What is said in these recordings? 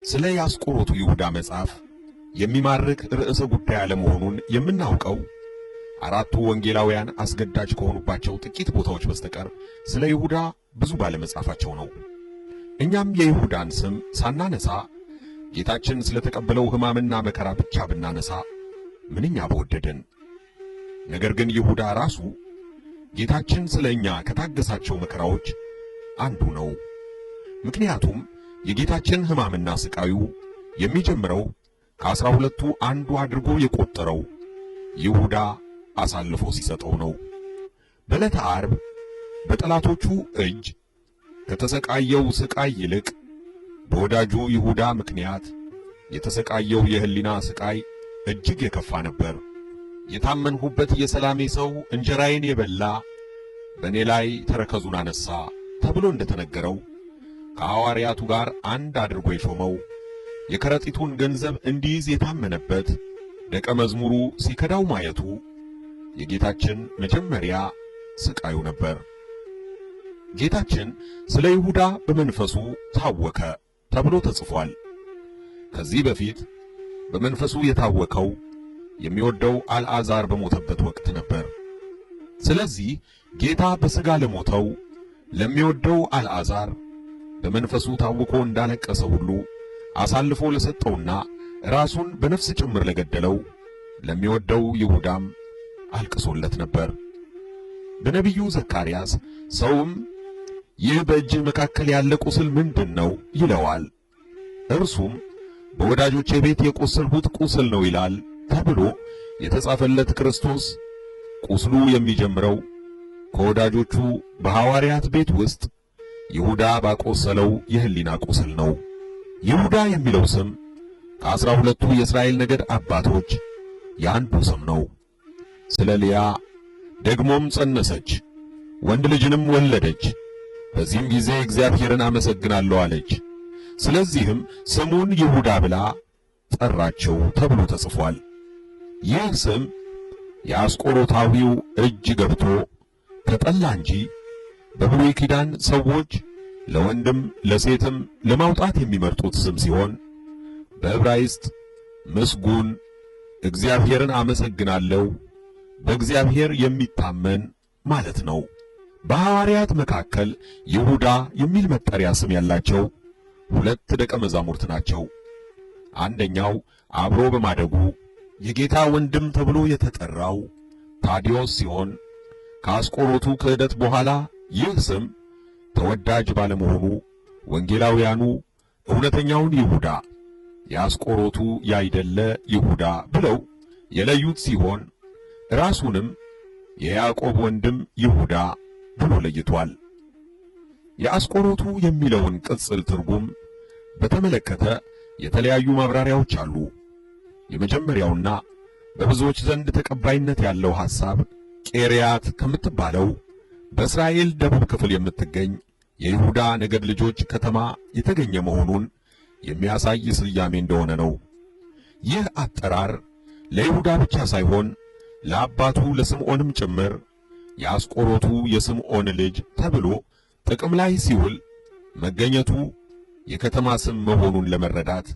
ስለ ያስቆሮቱ ይሁዳ መጽሐፍ የሚማርክ ርዕሰ ጉዳይ አለመሆኑን የምናውቀው አራቱ ወንጌላውያን አስገዳጅ ከሆኑባቸው ጥቂት ቦታዎች በስተቀር ስለ ይሁዳ ብዙ ባለመጻፋቸው ነው። እኛም የይሁዳን ስም ሳናነሳ ጌታችን ስለተቀበለው ሕማምና መከራ ብቻ ብናነሳ ምንኛ በወደደን። ነገር ግን ይሁዳ ራሱ ጌታችን ስለኛ ከታገሳቸው መከራዎች አንዱ ነው። ምክንያቱም የጌታችን ሕማምና ስቃዩ የሚጀምረው ከ12ቱ አንዱ አድርጎ የቆጠረው ይሁዳ አሳልፎ ሲሰጠው ነው። በዕለተ ዓርብ በጠላቶቹ እጅ ከተሰቃየው ስቃይ ይልቅ በወዳጁ ይሁዳ ምክንያት የተሰቃየው የሕሊና ስቃይ እጅግ የከፋ ነበር። የታመንሁበት የሰላሜ ሰው እንጀራዬን የበላ በእኔ ላይ ተረከዙን አነሳ ተብሎ እንደተነገረው ከሐዋርያቱ ጋር አንድ አድርጎ የሾመው የከረጢቱን ገንዘብ እንዲይዝ የታመነበት ደቀ መዝሙሩ ሲከዳው ማየቱ የጌታችን መጀመሪያ ስቃዩ ነበር። ጌታችን ስለ ይሁዳ በመንፈሱ ታወከ ተብሎ ተጽፏል። ከዚህ በፊት በመንፈሱ የታወከው የሚወደው አልዓዛር በሞተበት ወቅት ነበር። ስለዚህ ጌታ በሥጋ ለሞተው ለሚወደው አልዓዛር በመንፈሱ ታውኮ እንዳለቀሰ ሁሉ አሳልፎ ለሰጠውና ራሱን በነፍስ ጭምር ለገደለው ለሚወደው ይሁዳም አልቅሶለት ነበር። በነቢዩ ዘካርያስ ሰውም ይህ በእጅህ መካከል ያለ ቁስል ምንድን ነው ይለዋል፣ እርሱም በወዳጆቼ ቤት የቆሰልሁት ቁስል ነው ይላል ተብሎ የተጻፈለት ክርስቶስ ቁስሉ የሚጀምረው ከወዳጆቹ በሐዋርያት ቤት ውስጥ ይሁዳ ባቆሰለው የሕሊና ቁስል ነው። ይሁዳ የሚለው ስም ከ12ቱ የእስራኤል ነገድ አባቶች የአንዱ ስም ነው። ስለ ልያ ደግሞም ጸነሰች፣ ወንድ ልጅንም ወለደች። በዚህም ጊዜ እግዚአብሔርን አመሰግናለሁ አለች። ስለዚህም ስሙን ይሁዳ ብላ ጠራቸው ተብሎ ተጽፏል። ይህ ስም የአስቆሮታዊው እጅ ገብቶ ተጠላ እንጂ በብሉይ ኪዳን ሰዎች ለወንድም ለሴትም ለማውጣት የሚመርጡት ስም ሲሆን በዕብራይስጥ ምስጉን፣ እግዚአብሔርን አመሰግናለሁ፣ በእግዚአብሔር የሚታመን ማለት ነው። በሐዋርያት መካከል ይሁዳ የሚል መጠሪያ ስም ያላቸው ሁለት ደቀ መዛሙርት ናቸው። አንደኛው አብሮ በማደጉ የጌታ ወንድም ተብሎ የተጠራው ታዲዮስ ሲሆን ከአስቆሮቱ ክህደት በኋላ ይህ ስም ተወዳጅ ባለመሆኑ ወንጌላውያኑ እውነተኛውን ይሁዳ የአስቆሮቱ ያይደለ ይሁዳ ብለው የለዩት ሲሆን ራሱንም የያዕቆብ ወንድም ይሁዳ ብሎ ለይቷል። የአስቆሮቱ የሚለውን ቅጽል ትርጉም በተመለከተ የተለያዩ ማብራሪያዎች አሉ። የመጀመሪያውና በብዙዎች ዘንድ ተቀባይነት ያለው ሐሳብ ቄርያት ከምትባለው በእስራኤል ደቡብ ክፍል የምትገኝ የይሁዳ ነገድ ልጆች ከተማ የተገኘ መሆኑን የሚያሳይ ስያሜ እንደሆነ ነው። ይህ አጠራር ለይሁዳ ብቻ ሳይሆን ለአባቱ ለስምዖንም ጭምር የአስቆሮቱ የስምዖን ልጅ ተብሎ ጥቅም ላይ ሲውል መገኘቱ የከተማ ስም መሆኑን ለመረዳት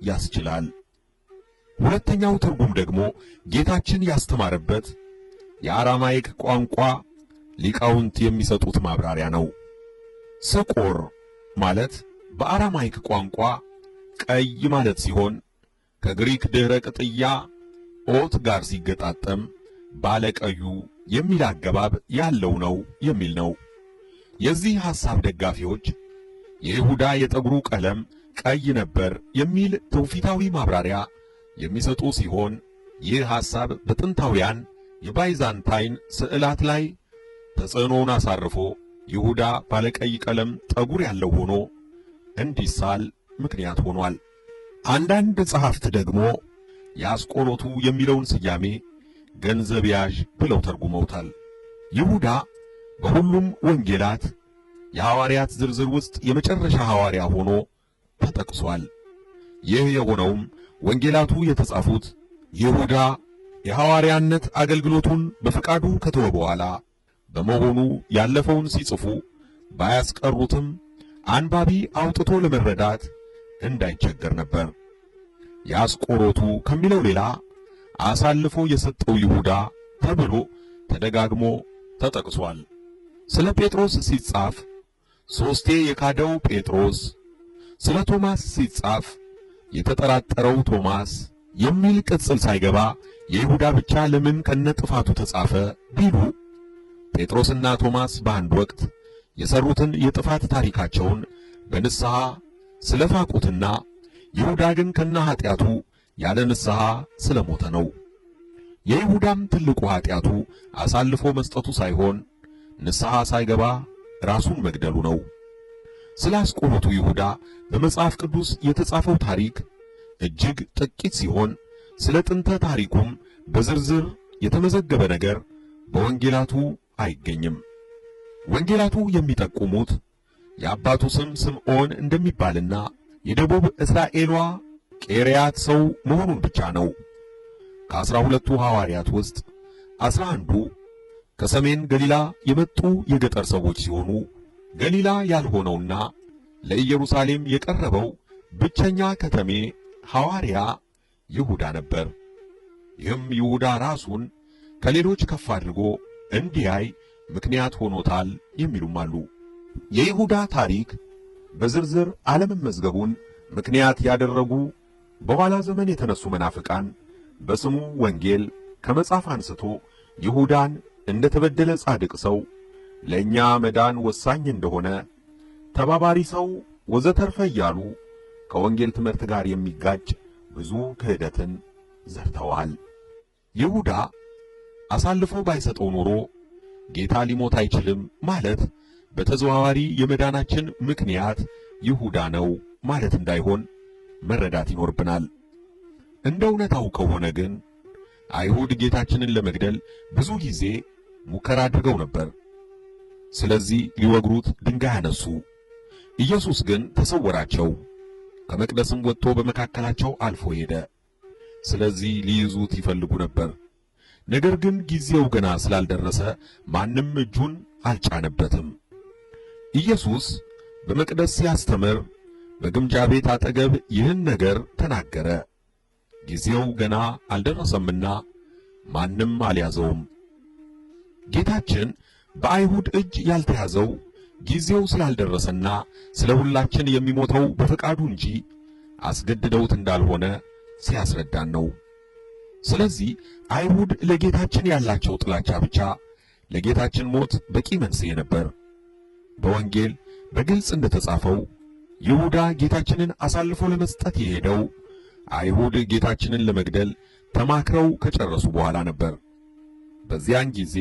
ያስችላል። ሁለተኛው ትርጉም ደግሞ ጌታችን ያስተማረበት የአራማይክ ቋንቋ ሊቃውንት የሚሰጡት ማብራሪያ ነው። ሰቆር ማለት በአራማይክ ቋንቋ ቀይ ማለት ሲሆን ከግሪክ ድኅረ ቅጥያ ኦት ጋር ሲገጣጠም ባለቀዩ የሚል አገባብ ያለው ነው የሚል ነው። የዚህ ሐሳብ ደጋፊዎች የይሁዳ የጠጉሩ ቀለም ቀይ ነበር የሚል ትውፊታዊ ማብራሪያ የሚሰጡ ሲሆን ይህ ሐሳብ በጥንታውያን የባይዛንታይን ስዕላት ላይ ተጽዕኖውን አሳርፎ ይሁዳ ባለቀይ ቀለም ጠጉር ያለው ሆኖ እንዲሳል ምክንያት ሆኗል። አንዳንድ ጸሐፍት ደግሞ የአስቆሮቱ የሚለውን ስያሜ ገንዘብ ያዥ ብለው ተርጉመውታል። ይሁዳ በሁሉም ወንጌላት የሐዋርያት ዝርዝር ውስጥ የመጨረሻ ሐዋርያ ሆኖ ተጠቅሷል። ይህ የሆነውም ወንጌላቱ የተጻፉት ይሁዳ የሐዋርያነት አገልግሎቱን በፈቃዱ ከተወ በኋላ በመሆኑ ያለፈውን ሲጽፉ ባያስቀሩትም አንባቢ አውጥቶ ለመረዳት እንዳይቸገር ነበር። የአስቆሮቱ ከሚለው ሌላ አሳልፎ የሰጠው ይሁዳ ተብሎ ተደጋግሞ ተጠቅሷል። ስለ ጴጥሮስ ሲጻፍ ሦስቴ የካደው ጴጥሮስ፣ ስለ ቶማስ ሲጻፍ የተጠራጠረው ቶማስ የሚል ቅጽል ሳይገባ የይሁዳ ብቻ ለምን ከነጥፋቱ ተጻፈ ቢሉ ጴጥሮስና ቶማስ በአንድ ወቅት የሰሩትን የጥፋት ታሪካቸውን በንስሐ ስለፋቁትና ይሁዳ ግን ከነ ኃጢአቱ ያለ ንስሐ ስለሞተ ነው። የይሁዳም ትልቁ ኃጢአቱ አሳልፎ መስጠቱ ሳይሆን ንስሐ ሳይገባ ራሱን መግደሉ ነው። ስለ አስቆሮቱ ይሁዳ በመጽሐፍ ቅዱስ የተጻፈው ታሪክ እጅግ ጥቂት ሲሆን ስለ ጥንተ ታሪኩም በዝርዝር የተመዘገበ ነገር በወንጌላቱ አይገኝም። ወንጌላቱ የሚጠቁሙት የአባቱ ስም ስምዖን እንደሚባልና የደቡብ እስራኤሏ ቄርያት ሰው መሆኑን ብቻ ነው። ከ12ቱ ሐዋርያት ውስጥ 11ዱ ከሰሜን ገሊላ የመጡ የገጠር ሰዎች ሲሆኑ ገሊላ ያልሆነውና ለኢየሩሳሌም የቀረበው ብቸኛ ከተሜ ሐዋርያ ይሁዳ ነበር። ይህም ይሁዳ ራሱን ከሌሎች ከፍ አድርጎ እንዲያይ ምክንያት ሆኖታል የሚሉም አሉ። የይሁዳ ታሪክ በዝርዝር አለመመዝገቡን ምክንያት ያደረጉ በኋላ ዘመን የተነሱ መናፍቃን በስሙ ወንጌል ከመጻፍ አንስቶ ይሁዳን እንደተበደለ ጻድቅ ሰው፣ ለእኛ መዳን ወሳኝ እንደሆነ ተባባሪ ሰው ወዘተርፈ እያሉ ከወንጌል ትምህርት ጋር የሚጋጭ ብዙ ክህደትን ዘርተዋል። ይሁዳ አሳልፎ ባይሰጠው ኖሮ ጌታ ሊሞት አይችልም ማለት በተዘዋዋሪ የመዳናችን ምክንያት ይሁዳ ነው ማለት እንዳይሆን መረዳት ይኖርብናል። እንደ እውነታው ከሆነ ግን አይሁድ ጌታችንን ለመግደል ብዙ ጊዜ ሙከራ አድርገው ነበር። ስለዚህ ሊወግሩት ድንጋይ አነሱ። ኢየሱስ ግን ተሰወራቸው። ከመቅደስም ወጥቶ በመካከላቸው አልፎ ሄደ። ስለዚህ ሊይዙት ይፈልጉ ነበር። ነገር ግን ጊዜው ገና ስላልደረሰ ማንም እጁን አልጫነበትም። ኢየሱስ በመቅደስ ሲያስተምር በግምጃ ቤት አጠገብ ይህን ነገር ተናገረ። ጊዜው ገና አልደረሰምና ማንም አልያዘውም። ጌታችን በአይሁድ እጅ ያልተያዘው ጊዜው ስላልደረሰና ስለ ሁላችን የሚሞተው በፈቃዱ እንጂ አስገድደውት እንዳልሆነ ሲያስረዳን ነው። ስለዚህ አይሁድ ለጌታችን ያላቸው ጥላቻ ብቻ ለጌታችን ሞት በቂ መንስኤ ነበር። በወንጌል በግልጽ እንደተጻፈው ይሁዳ ጌታችንን አሳልፎ ለመስጠት የሄደው አይሁድ ጌታችንን ለመግደል ተማክረው ከጨረሱ በኋላ ነበር። በዚያን ጊዜ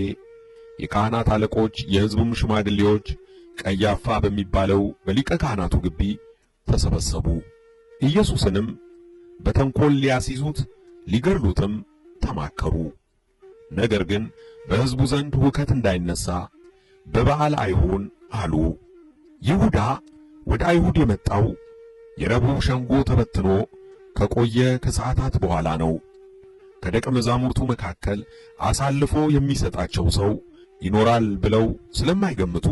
የካህናት አለቆች፣ የሕዝቡም ሽማግሌዎች ቀያፋ በሚባለው በሊቀ ካህናቱ ግቢ ተሰበሰቡ። ኢየሱስንም በተንኰል ሊያስይዙት ሊገድሉትም ተማከሩ። ነገር ግን በሕዝቡ ዘንድ ሁከት እንዳይነሣ በበዓል አይሁን አሉ። ይሁዳ ወደ አይሁድ የመጣው የረቡዕ ሸንጎ ተበትኖ ከቆየ ከሰዓታት በኋላ ነው። ከደቀ መዛሙርቱ መካከል አሳልፎ የሚሰጣቸው ሰው ይኖራል ብለው ስለማይገምቱ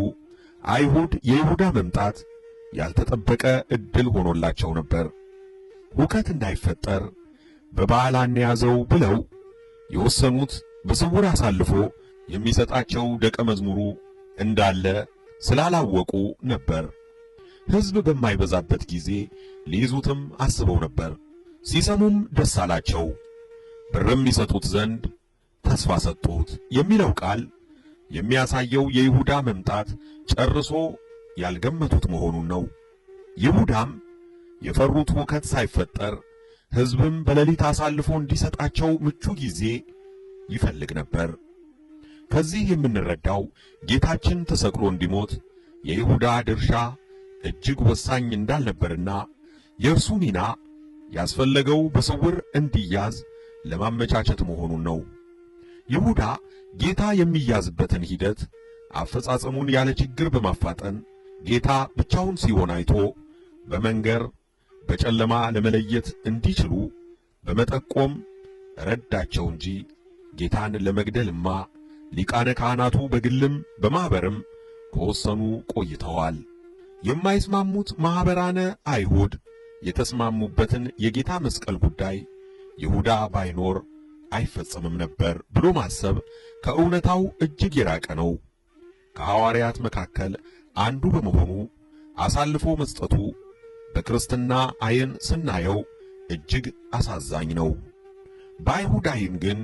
አይሁድ የይሁዳ መምጣት ያልተጠበቀ ዕድል ሆኖላቸው ነበር። ሁከት እንዳይፈጠር በበዓል አንያዘው ብለው የወሰኑት በስውር አሳልፎ የሚሰጣቸው ደቀ መዝሙሩ እንዳለ ስላላወቁ ነበር። ሕዝብ በማይበዛበት ጊዜ ሊይዙትም አስበው ነበር። ሲሰሙም ደስ አላቸው፣ ብርም ይሰጡት ዘንድ ተስፋ ሰጡት የሚለው ቃል የሚያሳየው የይሁዳ መምጣት ጨርሶ ያልገመቱት መሆኑን ነው። ይሁዳም የፈሩት ሁከት ሳይፈጠር ሕዝብም በሌሊት አሳልፎ እንዲሰጣቸው ምቹ ጊዜ ይፈልግ ነበር። ከዚህ የምንረዳው ጌታችን ተሰቅሎ እንዲሞት የይሁዳ ድርሻ እጅግ ወሳኝ እንዳልነበርና የእርሱ ሚና ያስፈለገው በስውር እንዲያዝ ለማመቻቸት መሆኑን ነው። ይሁዳ ጌታ የሚያዝበትን ሂደት አፈጻጸሙን ያለ ችግር በማፋጠን ጌታ ብቻውን ሲሆን አይቶ በመንገር በጨለማ ለመለየት እንዲችሉ በመጠቆም ረዳቸው እንጂ ጌታን ለመግደልማ ሊቃነ ካህናቱ በግልም በማኅበርም ከወሰኑ ቆይተዋል። የማይስማሙት ማኅበራነ አይሁድ የተስማሙበትን የጌታ መስቀል ጉዳይ ይሁዳ ባይኖር አይፈጸምም ነበር ብሎ ማሰብ ከእውነታው እጅግ የራቀ ነው። ከሐዋርያት መካከል አንዱ በመሆኑ አሳልፎ መስጠቱ በክርስትና ዓይን ስናየው እጅግ አሳዛኝ ነው። በአይሁድ ዓይን ግን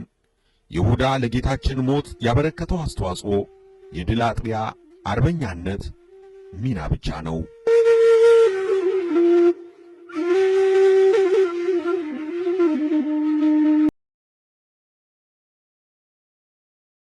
ይሁዳ ለጌታችን ሞት ያበረከተው አስተዋጽኦ የድል አጥቢያ አርበኛነት ሚና ብቻ ነው።